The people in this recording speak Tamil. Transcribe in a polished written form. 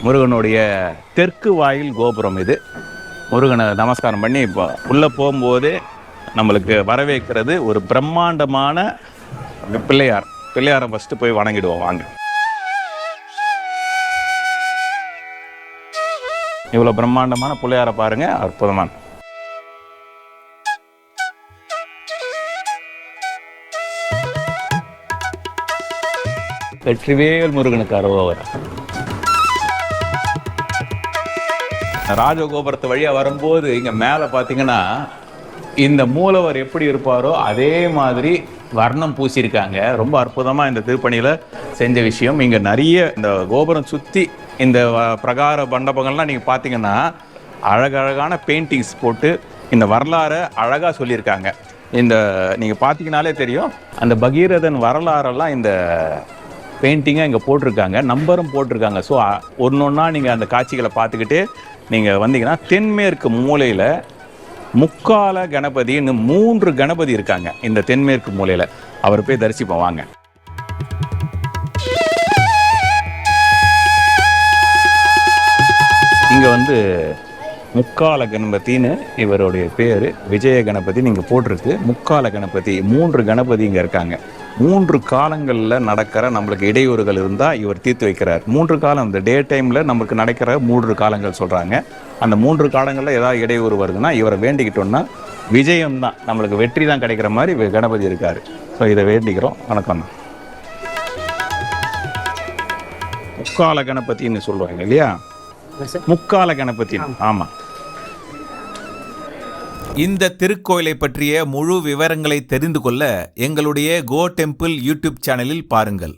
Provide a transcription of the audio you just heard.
முருகனுடைய தெற்கு வாயில் கோபுரம் இது. முருகனை நமஸ்காரம் பண்ணி இப்போ உள்ளே போகும்போது நம்மளுக்கு வரவேற்கிறது ஒரு பிரம்மாண்டமான பிள்ளையாரை ஃபஸ்ட்டு போய் வணங்கிடுவோம் வாங்க. இவ்வளோ பிரம்மாண்டமான பிள்ளையாரை பாருங்க, அற்புதமான. வெற்றிவேல் முருகனுக்கு அரோகரா. ராஜகோபுரத்து வழியா வரும்போது இங்க மேல பாத்தீங்கன்னா இந்த மூலவர் எப்படி இருப்பாரோ அதே மாதிரி வர்ணம் பூசியிருக்காங்க. ரொம்ப அற்புதமா இந்த திருப்பணியில செஞ்ச விஷயம். இங்க நிறைய இந்த கோபுரம் சுத்தி இந்த பிரகார மண்டபங்கள்லாம் நீங்க பாத்தீங்கன்னா அழகழகான பெயிண்டிங்ஸ் போட்டு இந்த வரலாறை அழகா சொல்லியிருக்காங்க. இந்த நீங்க பாத்தீங்கன்னாலே தெரியும் அந்த பகீரதன் வரலாறெல்லாம் இந்த பெயிண்டிங்கை இங்கே போட்டிருக்காங்க, நம்பரும் போட்டிருக்காங்க. ஸோ ஒன்றா நீங்கள் அந்த காட்சிகளை பார்த்துக்கிட்டு நீங்கள் வந்தீங்கன்னா தென்மேற்கு மூலையில் முக்கால கணபதின்னு 3 கணபதி இருக்காங்க. இந்த தென்மேற்கு மூலையில் அவர் போய் தரிசிப்போம் வாங்க. இங்கே வந்து முக்கால கணபதின்னு இவருடைய பேர், விஜய கணபதி நீங்கள் போட்டிருக்கு. முக்கால கணபதி 3 கணபதி இங்கே இருக்காங்க. 3 காலங்களில் நடக்கிற நம்மளுக்கு இடையூறுகள் இருந்தால் இவர் தீர்த்து வைக்கிறார். 3 காலம் இந்த டே டைமில் நமக்கு நடக்கிற 3 காலங்கள் சொல்கிறாங்க. அந்த 3 காலங்களில் ஏதாவது இடையூறு வருதுன்னா இவரை வேண்டிக்கிட்டோம்னா விஜயம் தான், நம்மளுக்கு வெற்றி தான் கிடைக்கிற மாதிரி கணபதி இருக்கார். ஸோ இதை வேண்டிக்கிறோம். வணக்கம். முக்கால கணபதின்னு சொல்லுவாங்க இல்லையா, முக்கால கணபதி. ஆமாம். இந்த திருக்கோயிலை பற்றிய முழு விவரங்களை தெரிந்து கொள்ள எங்களுடைய கோ டெம்பிள் யூடியூப் சேனலில் பாருங்கள்.